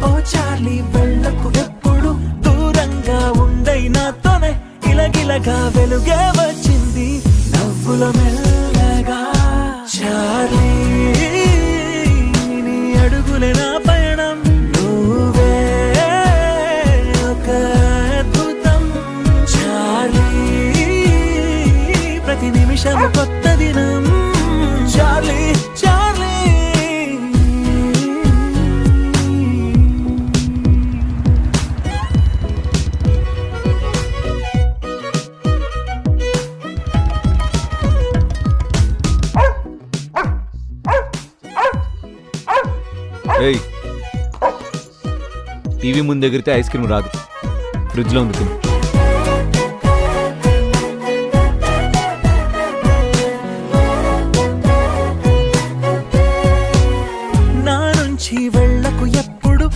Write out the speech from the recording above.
ఓ Charlie వెళ్ళకు ఎప్పుడు దూరంగా ఉండై నాతోనే ఇలగిలగా వెలుగే వచ్చింది నవ్వుల మెల్లగా చార్లీ నీ అడుగులే నా పయనం నువ్వే ఒక అద్భుతం చార్లీ ప్రతి నిమిషం కొత్త దినం చార్లీ చార్లీ టీవీ ముందు ఎగిరితే ఐస్ క్రీమ్ రాదు, ఫ్రిడ్జ్లో ఉంది తిను.